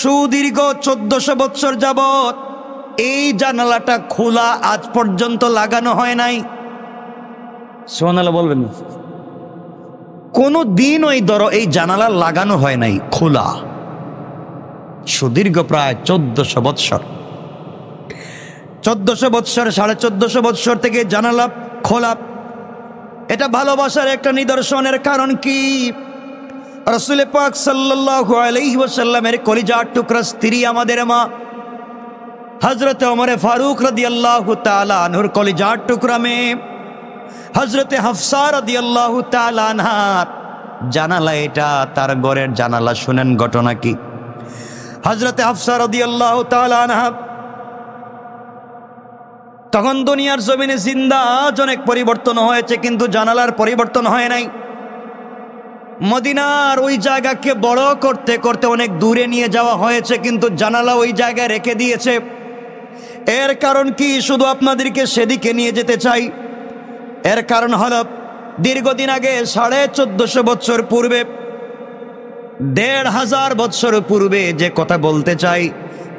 সুদীর্ঘ 1400 বছর যাবত এই জানালাটা খোলা, আজ পর্যন্ত লাগানো হয় নাই। সুবহানাল্লাহ বলবেন। কোনো দিন এই জানালা লাগানো হয় নাই, খোলা। সুদীর্ঘ প্রায় 1400 বৎসর, 1400 বৎসর, 1450 বৎসর থেকে জানালা খোলা। এটা ভালোবাসার একটা নিদর্শনের কারণ কি? রাসূল পাক সাল্লাল্লাহু আলাইহি ওয়াসাল্লামের কলিজার টুকরা স্ত্রী আমাদের মা হযরত ওমর ফারুক রাদিয়াল্লাহু তাআলা আনহুর কলিজার টুকরা মেয়ে হযরত হাফসা রাদিয়াল্লাহু তাআলা আনহার জানালা, এটা তার ঘরের জানালা। শুনেন ঘটনা কি। হযরত হাফসা রাদিয়াল্লাহু তাআলা আনহা তখন দুনিয়ার জমিনে জিন্দা। আজ অনেক পরিবর্তন হয়েছে, কিন্তু জানালার পরিবর্তন হয় নাই। মদিনার ওই জায়গাকে বড় করতে করতে অনেক দূরে নিয়ে যাওয়া হয়েছে, কিন্তু জানালা ওই জায়গায় রেখে দিয়েছে। এর কারণ কি? শুধু আপনাদেরকে সেদিকে নিয়ে যেতে চাই। এর কারণ হলো, দীর্ঘদিন আগে 1450 বছর পূর্বে, 1500 বছর পূর্বে যে কথা বলতে চাই,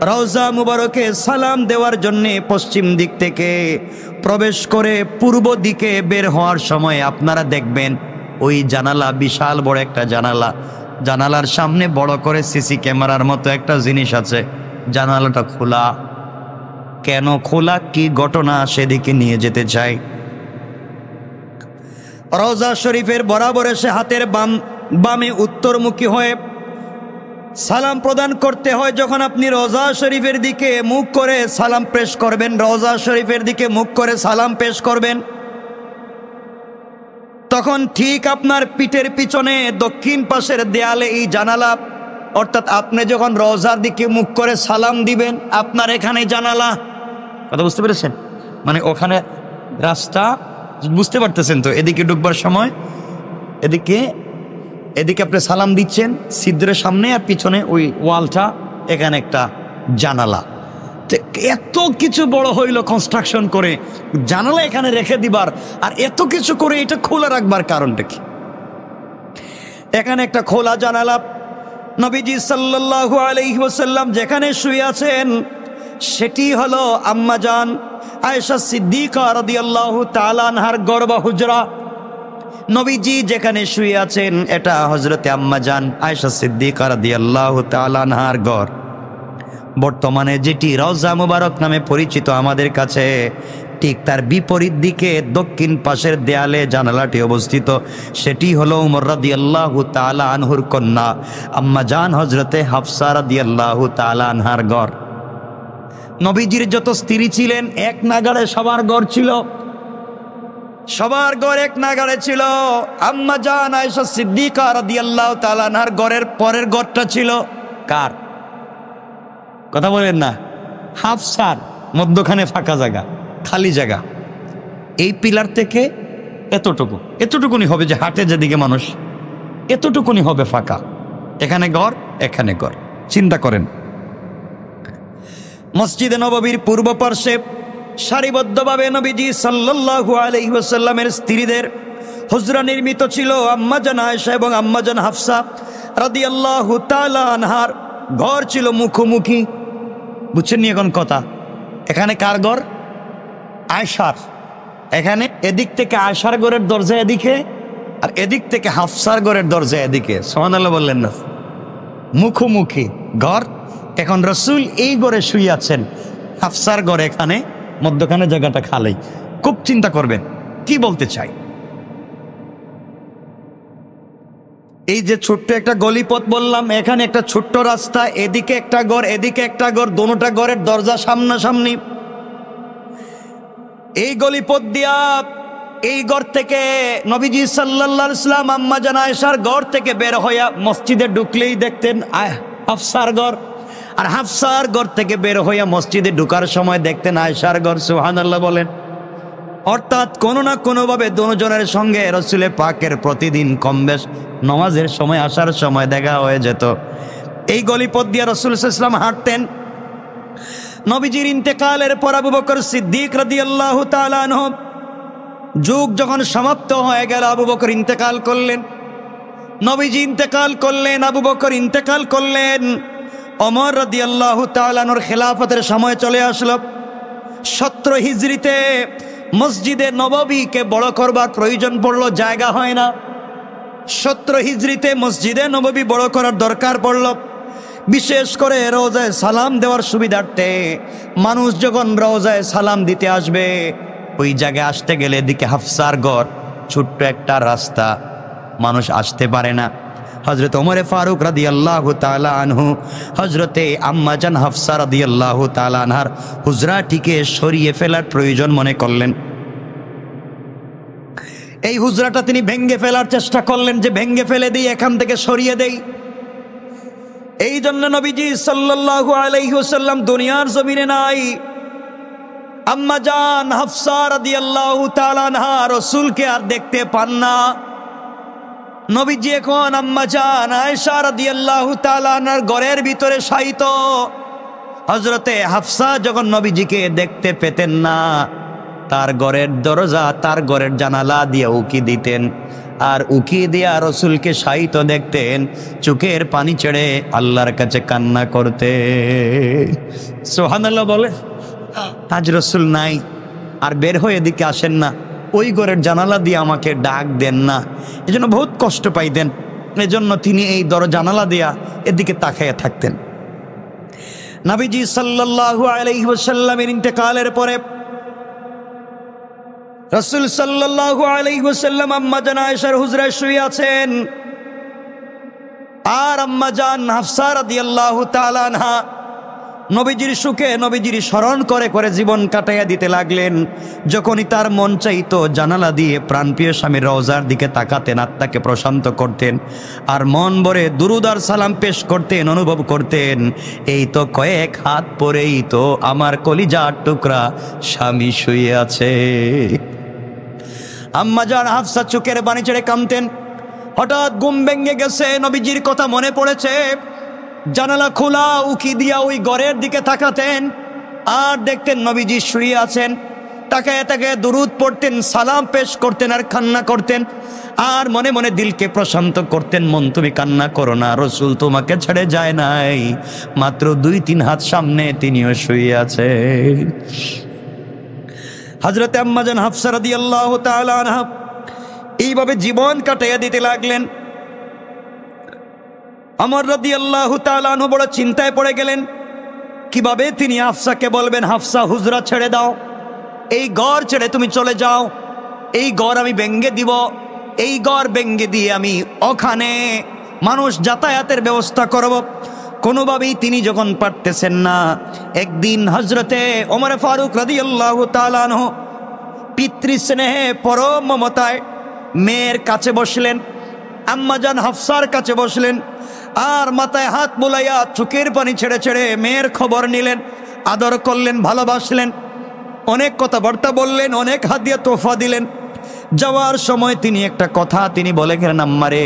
রওজা মুবারকে সালাম দেওয়ার জন্যে পশ্চিম দিক থেকে প্রবেশ করে পূর্ব দিকে বের হওয়ার সময় আপনারা দেখবেন ওই জানালা, বিশাল বড় একটা জানালা, জানালার সামনে বড় করে সিসি ক্যামেরার মতো একটা জিনিস আছে। জানালাটা খোলা। কেন খোলা, কি ঘটনা, সেদিকে নিয়ে যেতে চাই। রওজা শরীফের বরাবর এসে হাতের বামে উত্তরমুখী হয়ে সালাম প্রদান করতে হয়। যখন আপনি রওজা শরীফের দিকে মুখ করে সালাম পেশ করবেন, রওজা শরীফের দিকে মুখ করে সালাম পেশ করবেন, তখন ঠিক আপনার পিঠের পিছনে দক্ষিণ পাশের দেয়ালে এই জানালা, অর্থাৎ আপনি যখন রওজার দিকে মুখ করে সালাম দিবেন, আপনার এখানে জানালা। কথা বুঝতে পেরেছেন? মানে ওখানে রাস্তা, বুঝতে পারতেছেন তো? এদিকে ঢুকবার সময় এদিকে আপনি সালাম দিচ্ছেন ছিদ্রের সামনে, আর পিছনে ওই ওয়ালটা, এখানে একটা জানালা। এত কিছু বড় হইল কনস্ট্রাকশন করে, জানালা এখানে রেখে দিবার আর এত কিছু করে এটা খোলা রাখবার কারণটা কি? এখানে একটা খোলা জানালা। নবীজি সাল্লাল্লাহু আলাইহি ওয়াসাল্লাম যেখানে শুয়ে আছেন সেটি হলো আম্মা জান আয়েশা সিদ্দিকা রাদিয়াল্লাহু তাআলা আনহার ঘর বা হুজরা। নবীজি যেখানে শুয়ে আছেন এটা হযরতে আম্মা জান আয়েশা সিদ্দিকা রাদিয়াল্লাহু তাআলা আনহার ঘর। বর্তমানে যেটি রওজা মুবারক নামে পরিচিত আমাদের কাছে, ঠিক তার বিপরীত দিকে দক্ষিণ পাশের দেয়ালে জানালাটি অবস্থিত। সেটি হলো উমর রাদিয়াল্লাহু তাআলা আনহুর কন্যা আম্মা জান হযরতে হাফসা রাদিয়াল্লাহু তাআলা আনহার ঘর। নবীজির যত স্ত্রী ছিলেন এক নাগাড়ে সবার ঘর ছিল, সবার ঘর এক নাগাড়ে ছিল। আম্মা জান আয়েশা সিদ্দিকা রাদিয়াল্লাহু তাআলা আনহার ঘরের পরের ঘরটা ছিল কার? কথা বলেন না। হাফসার। মধ্যখানে ফাঁকা জায়গা, খালি জায়গা। এই পিলার থেকে এতটুকুনি হবে, যে হাটে যেদিকে মানুষ, এতটুকুনি হবে ফাঁকা। এখানে ঘর, এখানে ঘর। চিন্তা করেন। মসজিদে নববীর পূর্ব পার্শ্বে সারিবদ্ধভাবে নবীজি সাল্লাল্লাহু আলাইহি ওয়াসাল্লামের স্ত্রীদের হুজরা নির্মিত ছিল। আম্মা জান আয়েশা এবং আম্মা জান হাফসা রাদিয়াল্লাহু তাআলা আনহার ঘর ছিল মুখোমুখি। বুঝছেন নি এখন কথা? এখানে কার ঘর? আয়েশার। এখানে এদিক থেকে আয়েশার ঘরের দরজা এদিকে, আর এদিক থেকে হাফসার ঘরের দরজা এদিকে। সুবহানাল্লাহ বললেন না? মুখোমুখি ঘর। এখন রাসূল এই ঘরে শুয়ে আছেন, হাফসার ঘর এখানে, মধ্যখানে জায়গাটা খালি। খুব চিন্তা করবেন কি বলতে চাই। এই যে ছোট্ট একটা গলিপথ বললাম, এখানে একটা ছোট্ট রাস্তা, এদিকে একটা ঘর, এদিকে একটা ঘর, দোনোটা ঘরের দরজা সামনাসামনি। এই গলিপথ দিয়া এই ঘর থেকে নবীজি সাল্লাল্লাহু আলাইহি ওয়াসাল্লাম আম্মা জান আয়েশার ঘর থেকে বের হইয়া মসজিদে ঢুকলেই দেখতেন হাফসার ঘর, আর হাফসার ঘর থেকে বের হইয়া মসজিদে ঢুকার সময় দেখতেন আয়েশার ঘর। সুবহানাল্লাহ বলেন। অর্থাৎ কোনো না কোনোভাবে দুজনের সঙ্গে রাসূলে পাকের প্রতিদিন কমবেশ নামাজের সময় আসার সময় দেখা হয়ে যেত। এই গলিপথ দিয়ে রাসূল সাল্লাল্লাহু আলাইহি ওয়াসাল্লাম হাঁটতেন। নবীজির ইন্তেকালের পর আবু বকর সিদ্দিক রাদিয়াল্লাহু তাআলা আনহু যুগ যখন সমাপ্ত হয়ে গেল, আবু বকর ইন্তেকাল করলেন। নবীজি ইন্তেকাল করলেন, আবু বকর ইন্তেকাল করলেন। ওমর রাদিয়াল্লাহু তাআলা আনহুর খেলাফতের সময় চলে আসলো। 17 হিজরিতে মসজিদে নববীকে বড় করবার প্রয়োজন পড়লো, জায়গা হয় না। 17 হিজরিতে মসজিদে নববী বড় করার দরকার পড়ল, বিশেষ করে রওজায় সালাম দেওয়ার সুবিধার্থে। মানুষ যখন রওজায় সালাম দিতে আসবে, ওই জায়গায় আসতে গেলে এদিকে হাফসার ঘর, ছোট্ট একটা রাস্তা, মানুষ আসতে পারে না। হযরত ওমর ফারুক রাদিয়াল্লাহু তাআলা আনহু হযরতে আম্মাজান হাফসা রাদিয়াল্লাহু তাআলা আনহার হুজরাটিকে সরিয়ে ফেলার প্রয়োজন মনে করলেন। এই হুজরাটা তিনি ভেঙ্গে ফেলার চেষ্টা করলেন, যে ভেঙ্গে ফেলে দিই, এখান থেকে সরিয়ে দেই। এই জন্য নবীজি সাল্লাল্লাহু আলাইহি ওয়াসাল্লাম দুনিয়ার জমিনে নাই। আম্মাজান হাফসা রাদিয়াল্লাহু তাআলা আনহা রাসূলকে আর দেখতে পান না। নবীজি এখন আম্মাজান আয়েশা রাদিয়াল্লাহু তাআলা আনহার ঘরের ভিতরে শায়িত। হযরতে হাফসা যখন নবীজিকে দেখতে পেতেন না, তার ঘরের দরজা, তার ঘরের জানালা দিয়ে উকি দিতেন, আর উকি দিয়া রসুলকে শায়িত দেখতেন, চোখের পানি ছেড়ে আল্লাহর কাছে কান্না করতে। সুবহানাল্লাহ বলে। আজ রসুল নাই, আর বের হয়ে এদিকে আসেন না, ওই ঘরের জানালা দিয়ে আমাকে ডাক দেন না। এজন্য বহুত কষ্ট পাইতেন। এজন্য তিনি এই জানালা দিয়া এদিকে তাকাইয়া থাকতেন। নবীজি সাল্লাল্লাহু আলাইহি ওয়াসাল্লামের ইন্তেকালের পরে রাসূল সাল্লাল্লাহু আলাইহি ওয়াসাল্লাম আম্মাজান আয়েশার হুজরায় শুয়ে আছেন, আর আম্মাজান হাফসা রাদিয়াল্লাহু তাআলা আনহা নবীজির সুখে নবীজির স্মরণ করে করে জীবন কাটাইয়া দিতে লাগলেন। যখনই তার মন চাইতো জানালা দিয়ে প্রাণপ্রিয় স্বামীর রওজার দিকে তাকাতেন, আত্মাকে প্রশান্ত করতেন, আর মন ভরে দুরুদ আর সালাম পেশ করতেন, অনুভব করতেন, এই তো কয়েক হাত পরেই তো আমার কলিজার টুকরা স্বামী শুয়ে আছে। আম্মাজান হাফসা চোখের পানি ছেড়ে কাঁদতেন। হঠাৎ ঘুম ভেঙে গেছে, নবীজির কথা মনে পড়েছে। জানালা খোলা, উকি দিয়া ওই ঘরের দিকে তাকাতেন, আর দেখতেন নবীজি শুয়ে আছেন। তাকায় তাকায় দুরুদ পড়তেন, সালাম পেশ করতেন, আর কান্না করতেন, আর মনে মনে দিলকে প্রশান্ত করতেন, মন তুমি কান্না করো না, রসুল তোমাকে ছেড়ে যায় নাই, মাত্র 2-3 হাত সামনে তিনিও শুয়ে আছেন। হযরত আম্মাজান হাফসা রাদিয়াল্লাহু তাআলা আনহা এইভাবে জীবন কাটাইয়া দিতে লাগলেন। ওমর রাদিয়াল্লাহু তাআলা আনহু বড় চিন্তায় পড়ে গেলেন, কিভাবে তিনি হাফসাকে বলবেন, হাফসা হুজরা ছেড়ে দাও, এই ঘর ছেড়ে তুমি চলে যাও, এই ঘর আমি ভেঙ্গে দিব, এই ঘর ভেঙ্গে দিয়ে আমি ওখানে মানুষ যাতায়াতের ব্যবস্থা করব। কোনোভাবেই তিনি যখন পারতেছেন না, একদিন হযরতে ওমর ফারুক রাদিয়াল্লাহু তাআলা আনহু পিতৃস্নেহে পরম মমতায় মেয়ের কাছে বসলেন, আম্মাজান হাফসার কাছে বসলেন, আর মাথায় হাত বুলাইয়া চোখের পানি ছেড়ে ছেড়ে মেয়ের খবর নিলেন, আদর করলেন, ভালোবাসলেন, অনেক কথাবার্তা বললেন, অনেক হাদিয়া তোহফা দিলেন। যাওয়ার সময় তিনি একটা কথা তিনি বলে গেলেন, আম্মারে,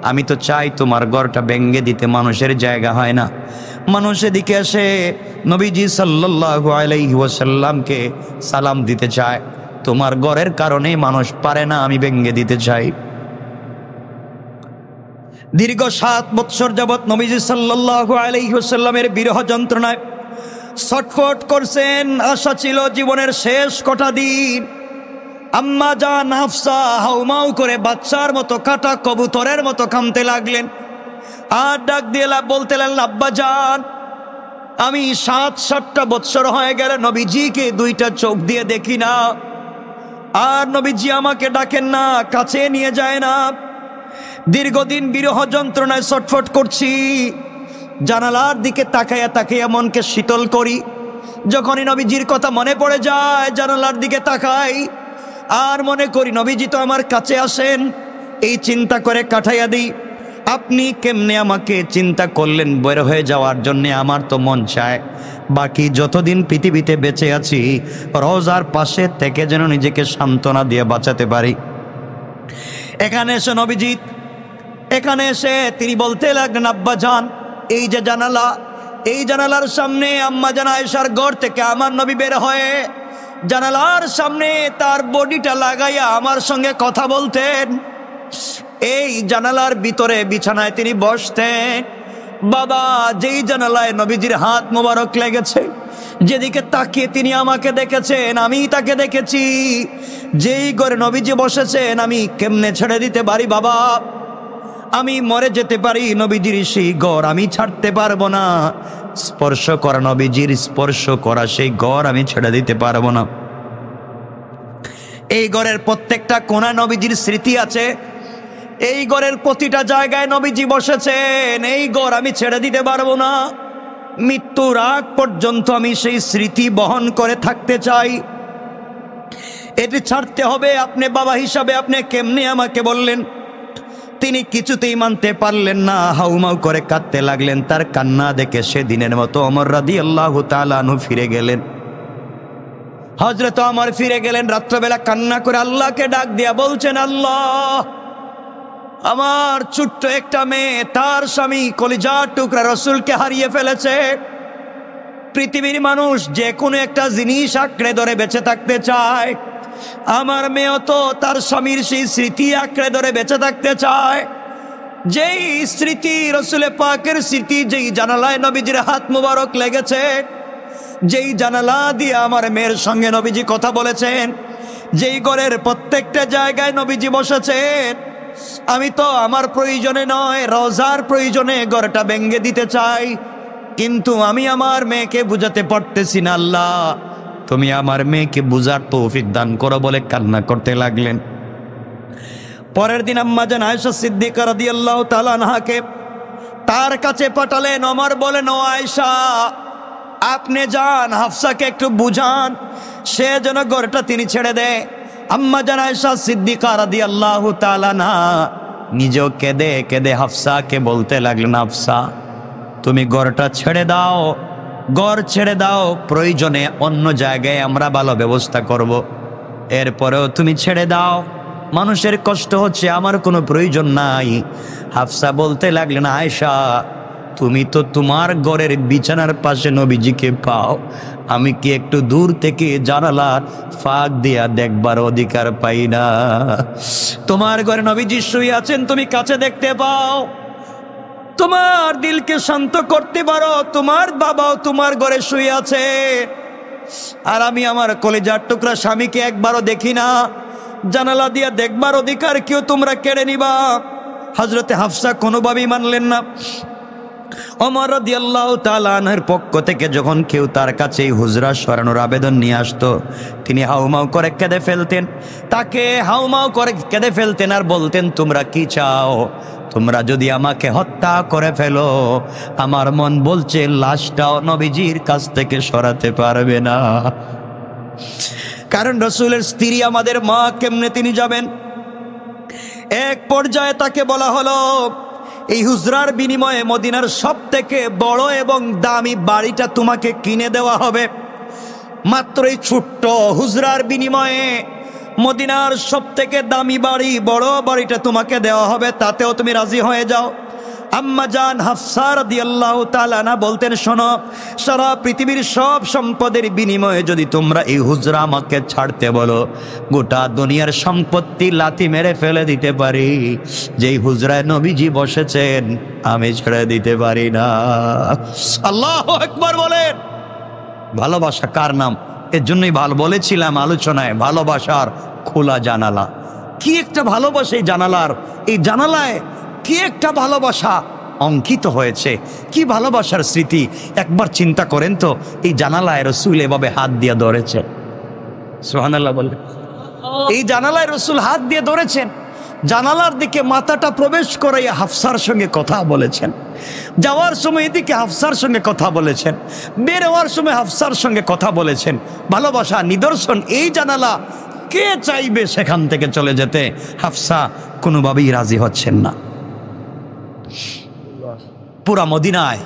আমি তো চাই তোমার ঘরটা ভেঙ্গে দিতে, মানুষের জায়গা হয় না। মানুষ এদিকে এসে নবীজি সাল্লাল্লাহু আলাইহি ওয়াসাল্লামকে সালাম দিতে চায়, তোমার ঘরের কারণে মানুষ পারে না, আমি ভেঙ্গে দিতে চাই। দীর্ঘ 7 বৎসর যাবৎ নবীজি সাল্লাল্লাহু আলাইহি ওয়াসাল্লামের বিরহ যন্ত্রণায় ছটফট করছেন। আশা ছিল জীবনের শেষ কটা দিন আম্মাজান হাফসা হাউমাউ করে বাচ্চার মতো, কাটা কবুতরের মতো কাঁদতে লাগলেন, আর ডাক দিয়ে বলতে লাগলেন, আব্বাজান, আমি 7-7টা বৎসর হয়ে গেল নবীজিকে 2টা চোখ দিয়ে দেখি না, আর নবীজি আমাকে ডাকেন না, কাছে নিয়ে যায় না। দীর্ঘদিন বিরহ যন্ত্রণায় ছটফট করছি, জানালার দিকে তাকাইয়া তাকাইয়া মনকে শীতল করি। যখনই নবীজির কথা মনে পড়ে যায়, জানালার দিকে তাকাই, আর মনে করি নবীজি তো আমার কাছে আসেন, এই চিন্তা করে কাটাইয়া দিই। আপনি কেমনে আমাকে চিন্তা করলেন বের হয়ে যাওয়ার জন্যে? আমার তো মন চায় বাকি যতদিন পৃথিবীতে বেঁচে আছি রওজার পাশে থেকে যেন নিজেকে সান্ত্বনা দিয়ে বাঁচাতে পারি। এখানে এসে নবীজি, এখানে এসে তিনি বলতে লাগলেন, আব্বাজান, এই যে জানালা, এই জানালার সামনে আম্মাজান আয়েশার ঘর থেকে আমার নবী বের হয়ে জানালার সামনে তার বডিটা লাগাইয়া আমার সঙ্গে কথা বলতেন। এই জানালার ভিতরে বিছানায় তিনি বসতেন, বাবা যেই জানালায় নবীজির হাত মোবারক লেগেছে, যেদিকে তাকিয়ে তিনি আমাকে দেখেছেন, আমি তাকে দেখেছি। যেই ঘরে নবীজি বসেছেন আমি কেমনে ছেড়ে দিতে পারি বাবা? আমি মরে যেতে পারি, নবীজির সেই ঘর আমি ছাড়তে পারবো না। স্পর্শ করা, নবীজির স্পর্শ করা সেই ঘর আমি ছেড়ে দিতে পারবো না। এই ঘরের প্রত্যেকটা কোণা নবীজির স্মৃতি আছে, এই ঘরের প্রতিটা জায়গায় নবীজি বসেছেন। এই ঘর আমি ছেড়ে দিতে পারবো না। মৃত্যুর আগ পর্যন্ত আমি সেই স্মৃতি বহন করে থাকতে চাই। এটি ছাড়তে হবে। আপনি বাবা হিসাবে আপনি কেমনে আমাকে বললেন? তিনি কিছুতেই মানতে পারলেন না, হাউমাউ করে কাঁদতে লাগলেন। তার কান্না দেখে সেদিনের মতো ওমর রাদিয়াল্লাহু তাআলা আনহু ফিরে গেলেন। হযরত ওমর ফিরে গেলেন, রাত্রবেলা কান্না করে আল্লাহকে ডাক দিয়া বলছেন, আল্লাহ, আমার ছোট্ট একটা মেয়ে, তার স্বামী কলিজার টুকরা রাসূলকে হারিয়ে ফেলেছে। পৃথিবীর মানুষ যে কোনো একটা জিনিস আঁকড়ে ধরে বেঁচে থাকতে চায়, আমার মেয়েও তো তার স্বামীর সেই স্মৃতি আঁকড়ে ধরে বেঁচে থাকতে চায়। যেই স্মৃতি, রাসূল পাকের স্মৃতি, যেই জানালায় নবীজির হাত মুবারক লেগেছে, যেই জানালা দিয়ে আমার মেয়ের সঙ্গে নবীজি কথা বলেছেন, যেই ঘরের প্রত্যেকটা জায়গায় নবীজি বসেছেন, আমি তো আমার প্রয়োজনে নয়, রওজার প্রয়োজনে ঘরটা ভেঙে দিতে চাই, কিন্তু আমি আমার মেয়েকে বুঝাতে পারতেছি না। আল্লাহ, তুমি আমার মেয়েকে বুঝার তৌফিক দান করো বলে কান্না করতে লাগলেন। পরের দিন আম্মা জান আয়েশা সিদ্দিকা রাদিয়াল্লাহু তাআলা আনহাকে তার কাছে পাঠালেন। ওমর বলেন, ও আয়েশা, আপনি যান হাফসাকে একটু বুঝান, সে যেন ঘরটা তিনি ছেড়ে দেয়। আম্মা জান আয়েশা সিদ্দিকা রাদিয়াল্লাহু তাআলা আনহা নিজেও কেঁদে কেঁদে হাফসাকে বলতে লাগলেন, হাফসা, তুমি ঘরটা ছেড়ে দাও, ঘর ছেড়ে দাও, প্রয়োজনে অন্য জায়গায় আমরা ভালো ব্যবস্থা করব। এরপরেও তুমি ছেড়ে দাও, মানুষের কষ্ট হচ্ছে, আমার কোনো প্রয়োজন নাই। হাফসা বলতে লাগলেন, আয়েশা, তুমি তো তোমার ঘরের বিছানার পাশে নবীজিকে পাও, আমি কি একটু দূর থেকে জানালার ফাঁক দিয়া দেখবার অধিকার পাই না? তোমার ঘরে নবীজি শুয়ে আছেন, তুমি কাছে দেখতে পাও, তোমার দিলকে শান্ত করতে পারো। তোমার বাবাও তোমার ঘরে শুয়ে আছে, আর আমি আমার কলিজার টুকরা স্বামীকে একবারও দেখি না। জানালা দিয়া দেখবার অধিকার কেউ তোমরা কেড়ে নিবা? হযরতে হাফসা কোনোভাবেই মানলেন না। ওমর রাদিয়াল্লাহু তাআলা আনহুর পক্ষ থেকে যখন কেউ তার কাছে এই হুজরা সরানোর আবেদন নিয়ে আসতো, তিনি হাউমাউ করে কেঁদে ফেলতেন, তাকে হাউমাউ করে কেঁদে ফেলতেন আর বলতেন, তোমরা কি চাও? তোমরা যদি আমাকে হত্যা করে ফেলো, আমার মন বলছে লাশটাও নবীজির কাছ থেকে সরাতে পারবে না। কারণ রাসূলের স্ত্রী আমাদের মা, কেমনে তিনি যাবেন? এক পর্যায়ে তাকে বলা হলো, এই হুজরার বিনিময়ে মদিনার সব থেকে বড় এবং দামি বাড়িটা তোমাকে কিনে দেওয়া হবে। মাত্র এই ছোট্ট হুজরার বিনিময়ে মদিনার সব থেকে দামি বাড়ি, বড় বাড়িটা তোমাকে দেওয়া হবে, তাতেও তুমি রাজি হয়ে যাও। আম্মা জান হাফসা রাদিয়াল্লাহু তাআলা আনহা বলতেন, শোনো, সারা পৃথিবীর সব সম্পদের বিনিময়ে যদি তোমরা এই হুজরা আমাকে ছাড়তে বলো, গোটা দুনিয়ার সম্পত্তি লাথি মেরে ফেলে দিতে পারি, যেই হুজরায় নবীজি বসেছেন আমি ছেড়ে দিতে পারি না। আল্লাহু আকবার বলেন। ভালোবাসা কার নাম? এর জন্যই ভালো বলেছিলাম আলোচনায়, ভালোবাসার খোলা জানালা। কি একটা ভালোবাসা এই জানালার, এই জানালায় কি একটা ভালোবাসা অঙ্কিত হয়েছে, কি ভালোবাসার স্মৃতি। একবার চিন্তা করেন তো, এই জানালায় রাসূল এভাবে হাত দিয়ে ধরেছে, সুবহানাল্লাহ বলে, এই জানালায় রাসূল হাত দিয়ে ধরেছেন, জানালার দিকে মাথাটা প্রবেশ করে হাফসার সঙ্গে কথা বলেছেন, যাওয়ার সময় এদিকে হাফসার সঙ্গে কথা বলেছেন, বের হওয়ার সময় হাফসার সঙ্গে কথা বলেছেন। ভালোবাসা নিদর্শন এই জানালা। কে চাইবে সেখান থেকে চলে যেতে? হাফসা কোনোভাবেই রাজি হচ্ছেন না। পুরা মদিনায়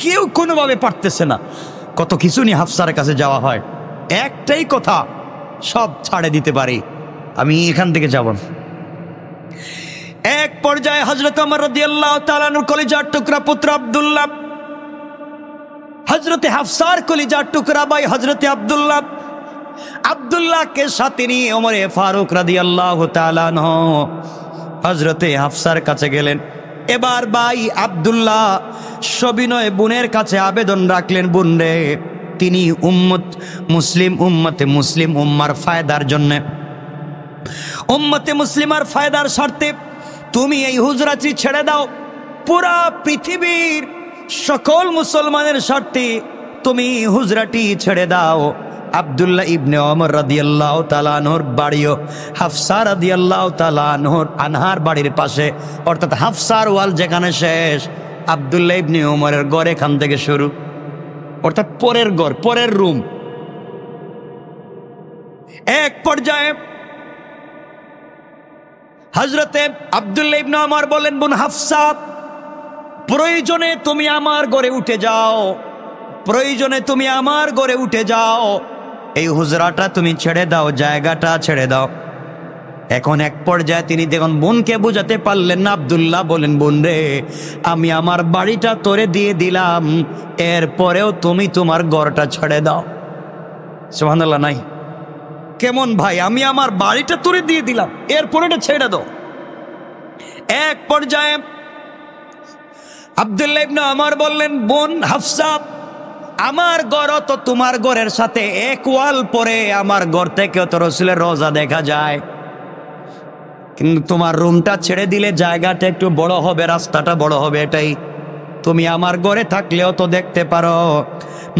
কেউ কোনোভাবে পারতেছে না। কত কিছু নিয়ে হাফসার কাছে যাওয়া হয়, একটাই কথা, সব ছাড়ে দিতে পারি, আমি এখান থেকে যাব না। এক পর্যায়ে হযরত ওমর রাদিয়াল্লাহু তাআলা আনহুর কলিজার টুকরা পুত্র আব্দুল্লাহ, হযরতে হাফসার কলিজার টুকরা ভাই হযরতে আব্দুল্লাহ, আব্দুল্লাহকে সাথে নিয়ে ওমরে ফারুক রাদিয়াল্লাহু তাআলা আনহু হযরতে হাফসার কাছে গেলেন। এবার ভাই আব্দুল্লাহ সবিনয় বোনের কাছে আবেদন রাখলেন, বোন রে, তিনি উম্মতে মুসলিম উম্মার ফায়দার জন্য, উম্মতে মুসলিমার ফায়দার স্বার্থে তুমি এই হুজরাটি ছেড়ে দাও। পুরা পৃথিবীর সকল মুসলমানের স্বার্থে তুমি হুজরাটি ছেড়ে দাও। আব্দুল্লাহ ইবনে ওমর রাদিয়াল্লাহু তাআলা আনহুর বাড়িও হাফসা রাদিয়াল্লাহু তাআলা আনহার বাড়ির পাশে, অর্থাৎ হাফসার ওয়াল যেখানে শেষ, আব্দুল্লাহ ইবনে ওমরের ঘর এখান থেকে শুরু, অর্থাৎ পরের ঘর, পরের রুম। এক পর্যায়ে হযরতে আব্দুল্লাহ ইবনে ওমর বলেন, বোন হাফসা, প্রয়োজনে তুমি আমার ঘরে উঠে যাও, প্রয়োজনে তুমি আমার ঘরে উঠে যাও, এই হুজরাটা তুমি ছেড়ে দাও, জায়গাটা ছেড়ে দাও। এখন এক পর্যায়ে তিনি দেখুন বোনকে বোঝাতে পারলেন না। আব্দুল্লাহ বলেন, বোন রে, আমি আমার বাড়িটা তোরে দিয়ে দিলাম, এরপরেও তুমি তোমার ঘরটা ছেড়ে দাও। সুবহানাল্লাহ নাই? কেমন ভাই, আমি আমার বাড়িটা তোরে দিয়ে দিলাম, এরপরে এটা ছেড়ে দাও। এক পর্যায়ে আব্দুল্লাহ ইবনে ওমর বললেন, বোন হাফসা, আমার ঘর তো তোমার ঘরের সাথে এক ওয়াল পরে, আমার ঘর থেকে তো রাসূলের রওজা দেখা যায়, কিন্তু তোমার রুমটা ছেড়ে দিলে জায়গাটা একটু বড় হবে, রাস্তাটা বড় হবে, এটাই। তুমি আমার ঘরে থাকলেও তো দেখতে পারো,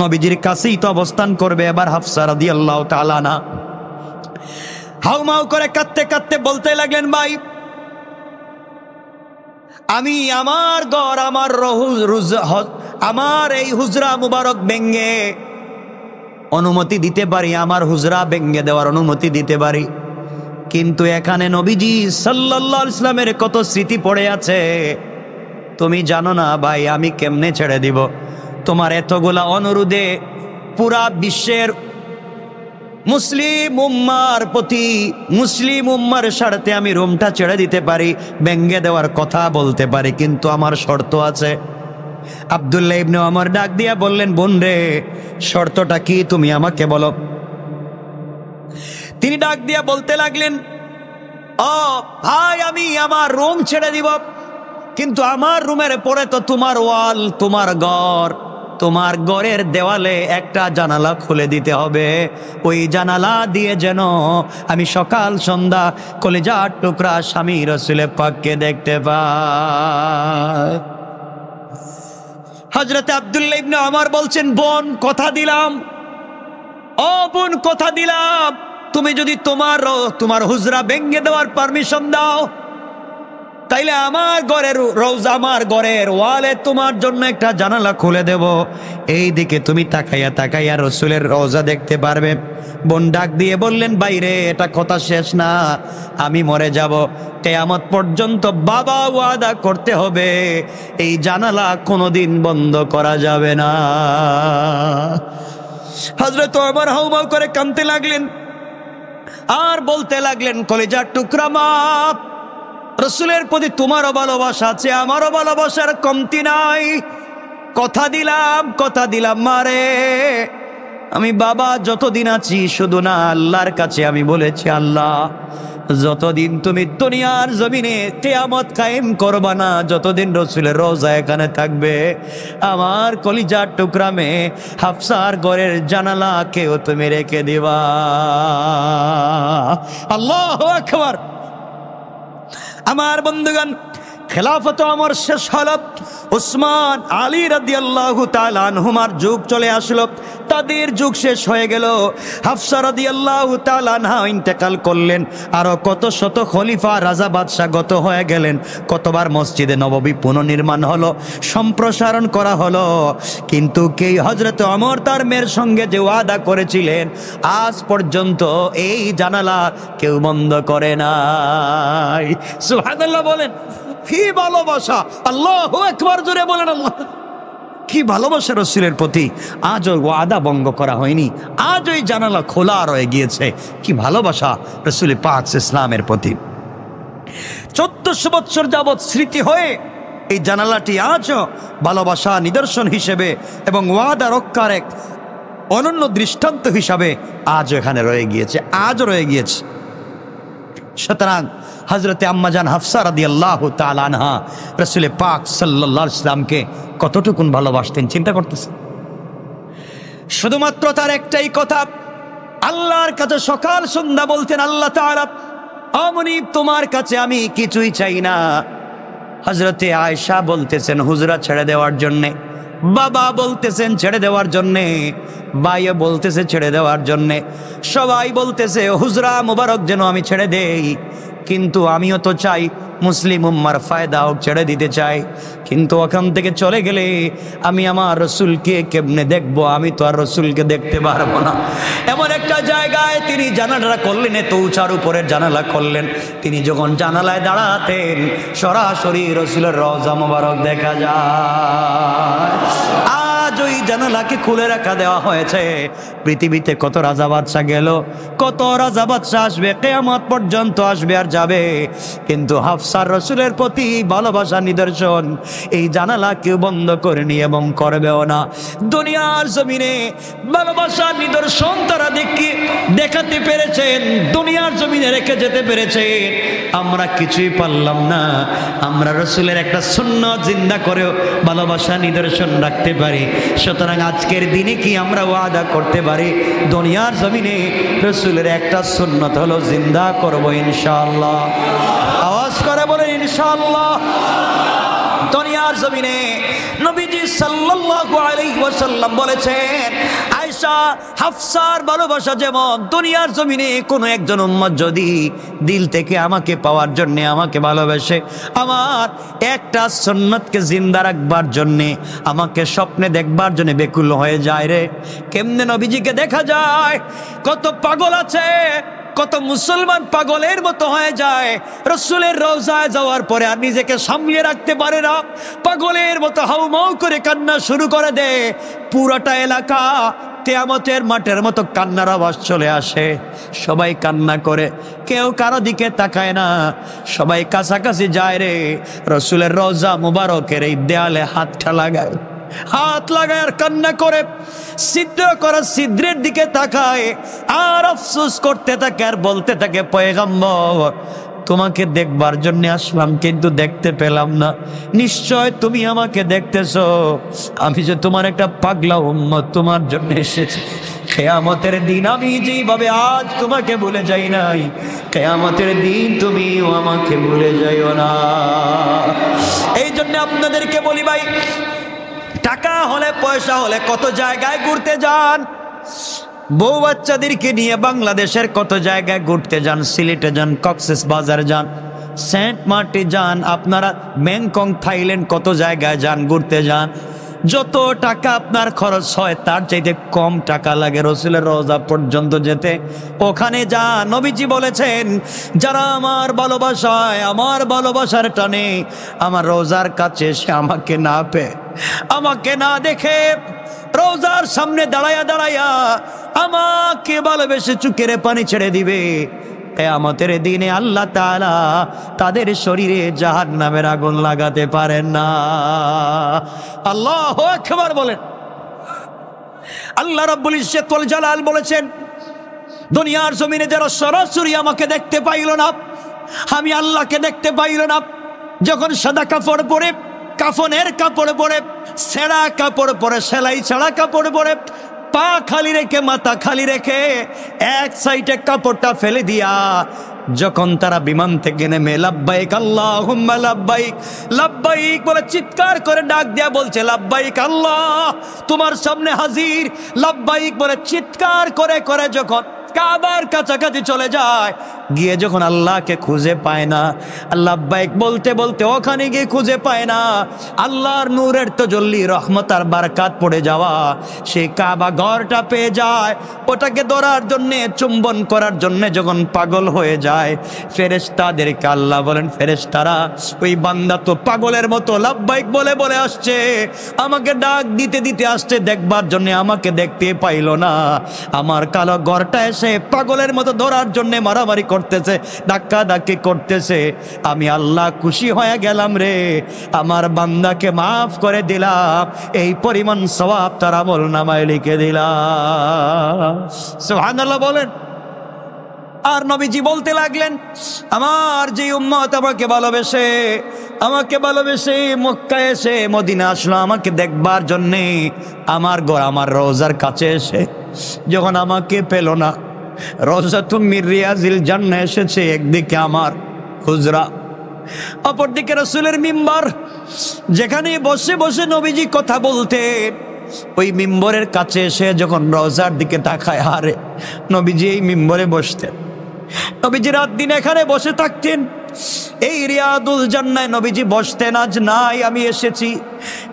নবীজির কাছেই তো অবস্থান করবে। এবার হাফসা রাদিয়াল্লাহু তাআলা না হাউমাউ করে কাঁদতে কাঁদতে বলতে লাগলেন, ভাই, আমি আমার ঘর, আমার এই হুজরা মুবারক ভেঙ্গে অনুমতি দিতে পারি, আমার হুজরা ভেঙ্গে দেওয়ার অনুমতি দিতে পারি, কিন্তু এখানে নবীজি সাল্লাল্লাহু আলাইহি ওয়াসাল্লামের কত স্মৃতি পড়ে আছে, তুমি জানো না ভাই, আমি কেমনে ছেড়ে দিব? তোমার এতগুলা অনুরোধে পুরা বিশ্বের মুসলিম উম্মার প্রতি, মুসলিম উম্মার স্বার্থে আমি রুমটা ছেড়ে দিতে পারি, ভেঙ্গে দেওয়ার কথা বলতে পারি, কিন্তু আমার শর্ত আছে। আব্দুল্লাহ ইবনে ওমর ডাক দিয়া বললেন, বোন রে, শর্তটা কি তুমি আমাকে বলো। তিনি ডাক দিয়া বলতে লাগলেন, ও ভাই, আমি আমার রুম ছেড়ে দিব, কিন্তু আমার রুমের পরে তো তোমার ওয়াল, তোমার ঘর, তোমার ঘরের দেওয়ালে একটা জানালা খুলে দিতে হবে, ওই জানালা দিয়ে যেন আমি সকাল সন্ধ্যা কলিজার টুকরা স্বামী রাসূলের পাককে দেখতে পাই। হযরত আব্দুল্লাহ ইবনে ওমর বলছেন, বোন কথা দিলাম, ও বোন কথা দিলাম, তুমি যদি তোমার হুজরা ভেঙ্গে দেওয়ার পারমিশন দাও, তাইলে আমার ঘরের রওজা, আমার ঘরের ওয়ালে তোমার জন্য একটা জানালা খুলে দেব, এই দিকে তুমি তাকাইয়া তাকাইয়া রাসূলের রওজা দেখতে পারবে। বোন ডাক দিয়ে বললেন, বাইরে, এটা কথা শেষ না, আমি মরে যাব, কিয়ামত পর্যন্ত বাবা ওয়াদা করতে হবে, এই জানালা কোনোদিন বন্ধ করা যাবে না। হযরত ওমর হাউমাউ করে কাঁদতে লাগলেন আর বলতে লাগলেন, কলিজার টুকরা মা, রাসূলের প্রতি তোমারও ভালোবাসা আছে, আমারও ভালোবাসার কমতি নাই, কথা দিলাম মারে, আমি বাবা যতদিন আছি, শুধু না আল্লাহর কাছে আমি বলেছি, আল্লাহ, যতদিন তুমি দুনিয়ার জমিনে কিয়ামত কায়েম করবা না, যতদিন রাসূলের রওজা এখানে থাকবে, আমার কলিজার টুকরা মেয়ে হাফসার ঘরের জানালা কেউ তুমি রেখে দিবা। আল্লাহু আকবার। আমার বন্ধুগণ, খেলাফত ওমর শেষ হল, উসমান আলী রাদিয়াল্লাহু তাআলা আনহুমার যুগ চলে আসলো, তাদের যুগ শেষ হয়ে গেল। হাফসা রাদিয়াল্লাহু তাআলা আনহা ইন্তেকাল করলেন, আরো কত শত খলিফা রাজা বাদশা গত হয়ে গেলেন, কতবার মসজিদে নববী পুনর্নির্মাণ হলো, সম্প্রসারণ করা হলো, কিন্তু কে হযরত ওমর তার মেয়ের সঙ্গে যে ওয়াদা করেছিলেন, আজ পর্যন্ত এই জানালা কেউ বন্ধ করে নাই। সুবহানাল্লাহ বলেন, কি ভালোবাসা! আল্লাহু আকবার, জোরে বলেন আল্লাহ। কি ভালোবাসা রাসূলের প্রতি, আজ ওই ওয়াদা ভঙ্গ করা হয়নি, আজ ওই জানালা খোলা রয়ে গিয়েছে। কি ভালোবাসা রাসূল পাক ইসলামের প্রতি। 1400 বছর যাবৎ স্মৃতি হয়ে এই জানালাটি আজও ভালোবাসা নিদর্শন হিসেবে এবং ওয়াদা রক্ষার এক অনন্য দৃষ্টান্ত হিসাবে আজও এখানে রয়ে গিয়েছে, আজও রয়ে গিয়েছে। সুতরাং হযরতে আম্মাজান হাফসা রাদিয়াল্লাহু তাআলা আনহা রাসূল পাক সাল্লাল্লাহু আলাইহি ওয়াসাল্লামকে কতটুকুন ভালোবাসতেন চিন্তা করতেছেন। শুধুমাত্র তার একটাই কথা, আল্লাহর কাছে সকাল সন্ধ্যা বলতেন, আল্লাহ তাআলা আমনি তোমার কাছে আমি কিছুই চাই না। হযরতে আয়েশা বলতেছেন হুজরা ছেড়ে দেওয়ার জন্যে, বাবা বলতেছেন ছেড়ে দেওয়ার জন্যে, ভাইও বলতেছে ছেড়ে দেওয়ার জন্যে, সবাই বলতেছে হুজরা মুবারক যেন আমি ছেড়ে দেই, কিন্তু আমিও তো চাই মুসলিম উম্মার ফায়দা হোক, ছেড়ে দিতে চাই। কিন্তু ওখান থেকে চলে গেলে আমি আমার রসুলকে কেমনে দেখবো? আমি তো আর রসুলকে দেখতে পারবো না। এমন একটা জায়গায় তিনি জানালা করলেন, এত উঁচার উপরের জানালা করলেন, তিনি যখন জানালায় দাঁড়াতেন সরাসরি রসুলের রওজা মুবারক দেখা যায়। আজ ওই জানালাকে খুলে রাখা দেওয়া হয়েছে। পৃথিবীতে কত রাজা বাদশা গেল, কত রাজা বাদশা আসবে, কিয়ামত পর্যন্ত আসবে আর যাবে, কিন্তু হাফসার রসুলের প্রতি ভালোবাসা নিদর্শন এই জানালা কেউ বন্ধ করেনি এবং করবেও না। দুনিয়ার জমিনে ভালোবাসার নিদর্শন তারা দেখাতে পেরেছেন, দুনিয়ার জমিনে রেখে যেতে পেরেছেন। আমরা কিছুই পারলাম না। আমরা রসুলের একটা সুন্নাত জিন্দা করেও ভালোবাসা নিদর্শন রাখতে পারি। সুতরাং আজকের দিনে কি আমরা ওয়াদা করতে পারি দুনিয়ার জমিনে রসুলের একটা সুন্নাত হলো জিন্দা করবো ইনশাআল্লাহ? আওয়াজ করে বলেন ইনশাআল্লাহ। দুনিয়ার জমিনে নবীজি সাল্লাল্লাহু আলাইহি ওয়াসাল্লাম বলেছেন, আয়েশা হাফসার ভালোবাসা যেমন দুনিয়ার জমিনে কোনো একজন উম্মত যদি দিল থেকে আমাকে পাওয়ার জন্য আমাকে ভালোবাসে, আমার একটা সুন্নাতকে জিন্দা রাখবার জন্য, আমাকে স্বপ্নে দেখবার জন্য বেকুল হয়ে যায় রে। কেমনে নবীজিকে দেখা যায়? কত পাগল আছে, কত মুসলমান পাগলের মতো হয়ে যায়, রসুলের রওজায় যাওয়ার পরে আর নিজেকে সামলে রাখতে পারে না, পাগলের মতো হাউমাউ করে কান্না শুরু করে দেয়। পুরোটা এলাকা কিয়ামতের মাঠের মতো কান্নার আওয়াজ চলে আসে। সবাই কান্না করে, কেউ কারো দিকে তাকায় না, সবাই কাছাকাছি যায় রে রসুলের রওজা মুবারকের এই দেয়ালে হাতটা লাগায়, হাত লাগায় আর কান্না করে, ছিদ্র করা ছিদ্রের দিকে তাকায় আর আফসোস করতে থাকে আর বলতে থাকে, পয়গম্বর তোমাকে দেখবার জন্য আসলাম কিন্তু দেখতে পেলাম না, নিশ্চয় তুমি আমাকে দেখতেছো, আমি যে তোমার একটা পাগলা উম্মত তোমার জন্য এসেছি। কিয়ামতের দিন আমি যেভাবে আজ তোমাকে ভুলে যাই নাই, কিয়ামতের দিন তুমিও আমাকে ভুলে যাইও না। এই জন্য আপনাদেরকে বলি ভাই, টাকা হলে পয়সা হলে কত জায়গায় ঘুরতে যান, বউ বাচ্চাদেরকে নিয়ে বাংলাদেশের কত জায়গায় ঘুরতে যান, সিলেটে যান, কক্সেস বাজার যান, সেন্ট মার্টিন যান, আপনারা ব্যাংকক থাইল্যান্ড কত জায়গায় যান, ঘুরতে যান। যত টাকা আপনার খরচ হয় তার চাইতে কম টাকা লাগে রসুলের রওজা পর্যন্ত যেতে। ওখানে যা নবীজি বলেছেন, যারা আমার ভালোবাসায়, আমার ভালোবাসার টানে আমার রওজার কাছে এসে আমাকে না পেয়ে, আমাকে না দেখে রওজার সামনে দাঁড়ায়া দাঁড়ায়া আমাকে ভালোবেসে চোখের পানি ছেড়ে দিবে, কিয়ামতের দিনে আল্লাহ তাআলা তাদের শরীরে জাহান্নামের আগুন লাগাতে পারেন না। আল্লাহু আকবার বলেন। আল্লাহ রাব্বুল ইজ্জত ওয়াল জালাল বলেছেন, দুনিয়ার জমিনে যারা সরাসরি আমাকে দেখতে পাইল না, আমি আল্লাহকে দেখতে পাইল না, যখন সাদা কাপড় পরে, কাফনের কাপড় পরে, ছেঁড়া কাপড় পরে, সেলাই ছাড়া কাপড় পরে, পা খালি রেখে, মাথা খালি রেখে, এক সাইডে কাপড়টা ফেলে দিয়া যখন তারা বিমান থেকে নেমে লাব্বাইক আল্লাহুম্মা লাব্বাইক, লাব্বাইক বলে চিৎকার করে ডাক দিয়া বলছে, লাব্বাইক আল্লাহ তোমার সামনে হাজির, লাব্বাইক বলে চিৎকার করে করে যখন কাবার কাছাকাছি চলে যায়, গিয়ে যখন আল্লাহকে খুঁজে পায় না, লাব্বাইক বলতে বলতে ওখানে গিয়ে খুঁজে পায় না, আল্লাহর নূরের তজল্লি রহমত আর বারাকাত পড়ে যাওয়া সেই কাবা ঘরটা পেয়ে যায়। ওটাকে ধরার জন্যে, চুম্বন করার জন্যে যখন পাগল হয়ে যায়, ফেরেশতাদেরকে আল্লাহ বলেন, ফেরেশতারা ওই বান্দা তো পাগলের মতো লাব্বাইক বলে বলে আসছে, আমাকে ডাক দিতে দিতে আসছে দেখবার জন্যে, আমাকে দেখতে পাইল না, আমার কালো ঘরটা এসে পাগলের মতো ধরার জন্য মারামারি করতেছে, ধাক্কা ধাক্কি করতেছে। আমি আল্লাহ খুশি হয়ে গেলাম রে, আমার বান্দাকে মাফ করে দিলাম, এই পরিমাণ সওয়াব তার আমলনামায় লিখে দিলাম। সুবহানাল্লাহ বলেন। আর নবীজি বলতে লাগলেন, আমার যে উম্মত আমাকে ভালোবেসে মক্কায় এসে মদিনা আসলো আমাকে দেখবার জন্যে, আমার ঘর আমার রওজার কাছে এসে যখন আমাকে পেল না, রওজাতুম মির রিয়াজিল জান্নাহ এসেছে একদিকে আমার হুজরা, অপরদিকে রাসূলের মিম্বার, যেখানে বসে বসে নবীজি কথা বলতেন, ওই মিম্বরের কাছে এসে যখন রওজার দিকে তাকায়, আরে নবীজি এই মিম্বরে বসতেন, নবীজি রাত দিন এখানে বসে থাকতেন, এই রিয়াদুল জান্নাহ নবীজি বসতেন, আজ নাই, আমি এসেছি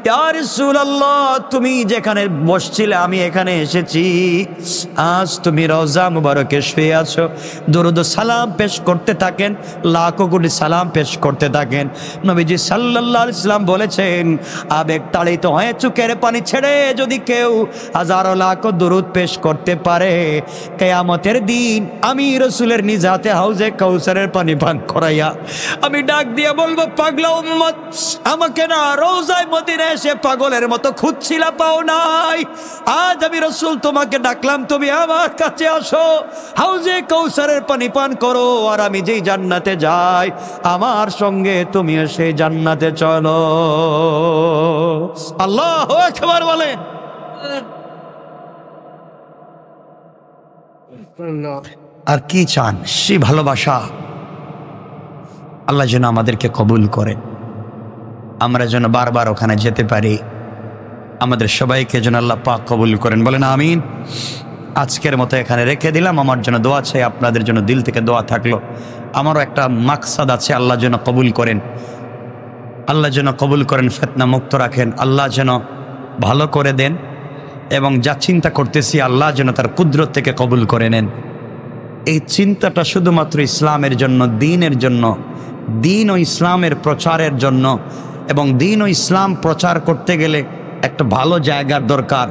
ইয়া রাসূলুল্লাহ, তুমি যেখানে বসছিলে আমি এখানে এসেছি, আজ তুমি রওজা মুবারকে শুয়ে আছো, দরুদ ও সালাম পেশ করতে থাকেন, লাখো কোটি সালাম পেশ করতে থাকেন। নবীজি সাল্লাল্লাহু আলাইহি সাল্লাম বলেছেন, আবেগ তাড়িত হয়ে চোখের পানি ছেড়ে যদি কেউ হাজারো লাখো দরুদ পেশ করতে পারে, কিয়ামতের দিন আমি রাসূলের নিজ হাতে হাউজে কাউসারের পানি পান করাইয়া আমি ডাক দিয়ে বলবো, পাগলা উম্মত, আমাকে না রওজায় মদিনা এসে পাগলের মতো খুঁজছিলা, পাও নাই, আজ আমি রাসূল তোমাকে ডাকলাম, তুমি আমার কাছে আসো, হাউজে কাউসারের পানি পান করো, আর আমি যেই জান্নাতে যাই আমার সঙ্গে তুমিও সেই জান্নাতে চলো। আল্লাহু আকবার বলেন। আর কি চান? সেই ভালোবাসা আল্লাহ যেন আমাদেরকে কবুল করে, আমরা যেন বারবার ওখানে যেতে পারি, আমাদের সবাইকে যেন আল্লাহ পাক কবুল করেন, বলেন আমিন। আজকের মতো এখানে রেখে দিলাম, আমার জন্য দোয়া চাই, আপনাদের জন্য দিল থেকে দোয়া থাকলো। আমারও একটা মাকসাদ আছে, আল্লাহ যেন কবুল করেন, আল্লাহ যেন কবুল করেন, ফিতনা মুক্ত রাখেন, আল্লাহ যেন ভালো করে দেন, এবং যা চিন্তা করতেছি আল্লাহ যেন তার কুদরত থেকে কবুল করে নেন। এই চিন্তাটা শুধুমাত্র ইসলামের জন্য, দ্বীনের জন্য, দ্বীন ও ইসলামের প্রচারের জন্য, এবং দ্বীন ও ইসলাম প্রচার করতে গেলে একটা ভালো জায়গার দরকার,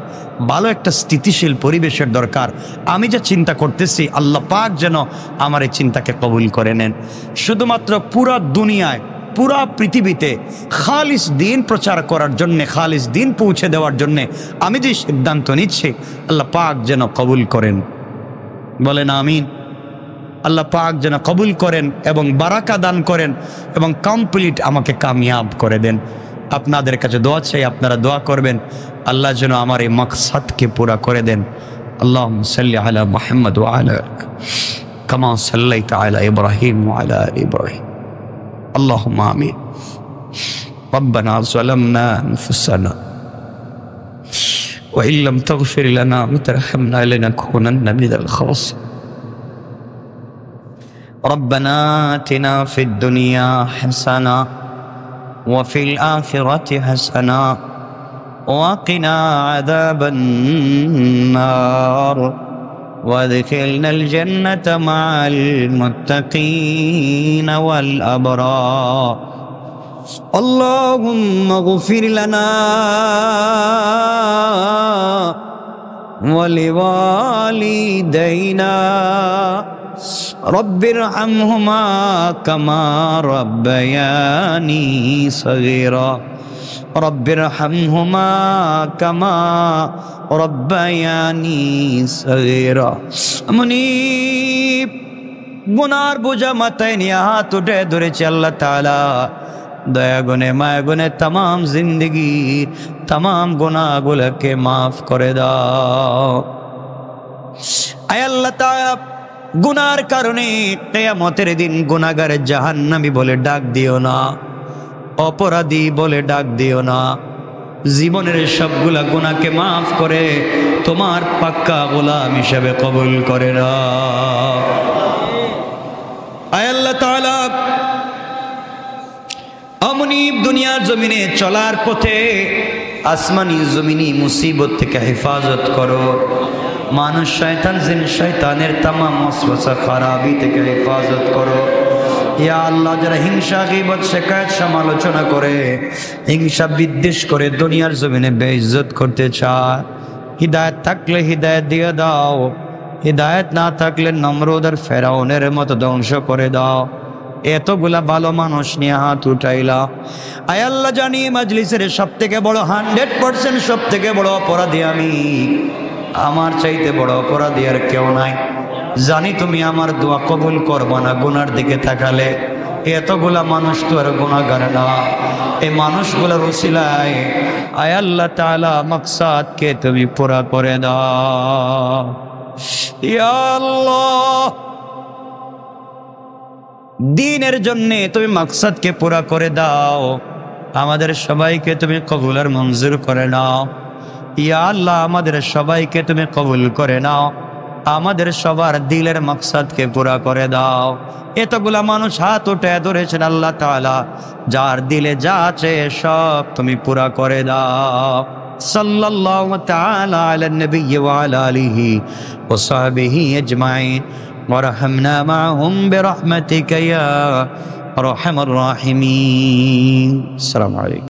ভালো একটা স্থিতিশীল পরিবেশের দরকার। আমি যা চিন্তা করতেছি আল্লাহ পাক যেন আমার এই চিন্তাকে কবুল করে নেন। শুধুমাত্র পুরা দুনিয়ায়, পুরা পৃথিবীতে খালিস দ্বীন প্রচার করার জন্যে, খালিস দ্বীন পৌঁছে দেওয়ার জন্যে আমি যে সিদ্ধান্ত নিচ্ছি আল্লাহ পাক যেন কবুল করেন, বলেন আমিন। আল্লাহ পাক যেন কবুল করেন এবং বারাকা দান করেন এবং কমপ্লিট আমাকে কামিয়াব করে দেন। আপনাদের কাছে দোয়া চাই, আপনারা দোয়া করবেন আল্লাহ যেন আমার এই মাকসাদকে পুরা করে দেন। আল্লাহুম্মা সাল্লি আলা মুহাম্মদ ওয়া আলা কামা সাল্লাইতা আলা ইব্রাহিম ওয়া আলা আলি ইব্রাহিম। আল্লাহুম্মা আমিন। রব্বানা যালামনা আনফুসানা ওয়া ইল্লাম তাগফির লানা ওয়া তারহামনা লানাকুনান্না মিনাল খাসিরিন। ربنا آتنا في الدنيا حسنة وفي الآخرة حسنة وقنا عذاب النار وادخلنا الجنة مع المتقين والأبرار. اللهم اغفر لنا ولوالدينا رب ارحمهما كما ربياني صغيرا رب ارحمهما كما ربياني صغيرا. মুনিব গুনার বোঝা মাথায় নিয়ে হাত উঠে ধরেছে আল্লাহ তাআলা, দয়া গুনে মায়া গুনে तमाम জিন্দেগি तमाम গুনাহগুলোকে মাফ করে দাও। আয় আল্লাহ তাআলা, গুনার কারণে কিয়ামতের দিন গুনাহগার জাহান্নামী বলে ডাক দিও না, অপরাধী বলে ডাক দিও না। জীবনের সবগুলা গুনাহকে মাফ করে তোমার পাক্কা গোলাম হিসেবে কবুল করে নাও। আয় আল্লাহ তাআলা, অমনিব দুনিয়ার জমিনে চলার পথে আসমানি জমিনি মুসিবত থেকে হেফাজত করো। মানুষ শয়তান জিন শয়তানের तमाम ওয়াসওয়াসা খারাপি থেকে হেফাজত করো। ইয়া আল্লাহ, যারা হিংসা গীবত শিকায়ত সমালোচনা করে, হিংসা বিদ্বেষ করে দুনিয়ার জমিনে বেইজ্জত করতে চায়, হিদায়াত থাকলে হিদায়াত দিয়ে দাও, হিদায়াত না থাকলে নমরুদ আর ফেরাউনের মতো ধ্বংস করে দাও। এতগুলা ভালো মানুষ নিয়ে হাত উঠাইলা। আয় আল্লাহ, জানি মজলিসের সব থেকে বড় 100% সব থেকে বড় অপরাধী আমি, আমার চাইতে বড় অপরাধী আর কেউ নাই। জানি তুমি আমার দোয়া কবুল করবা না গুনার দিকে তাকালে। এতগুলা মানুষ তো আর গুনাহগার না, এই মানুষগুলোর ওসিলায় আয় আল্লাহ তাআলা মাকসাদকে তুমি পুরা করে দাও ইয়া আল্লাহ। দ্বীনের জন্য তুমি মাকসাদকে পুরা করে দাও, আমাদের সবাইকে তুমি কবুল আর মঞ্জুর করে নাও ইয়া আল্লাহ। আমাদের সবাইকে তুমি কবুল করে নাও, আমাদের সবার দিলের মাকসাদকে পুরা করে দাও। এতগুলা মানুষ হাত উঠে ধরেছেন আল্লাহ তাআলা, যার দিলে যা আছে সব তুমি পুরা করে দাও। সাল্লাল্লাহু তাআলা আলা নবী ওয়া আলা আলিহি ওয়া সাহবিহি আজমাইন ওয়ারহামনা মাআহুম বিরহমাতিকা ইয়া আরহামার রাহিমিন। আসসালামু আলাইকুম।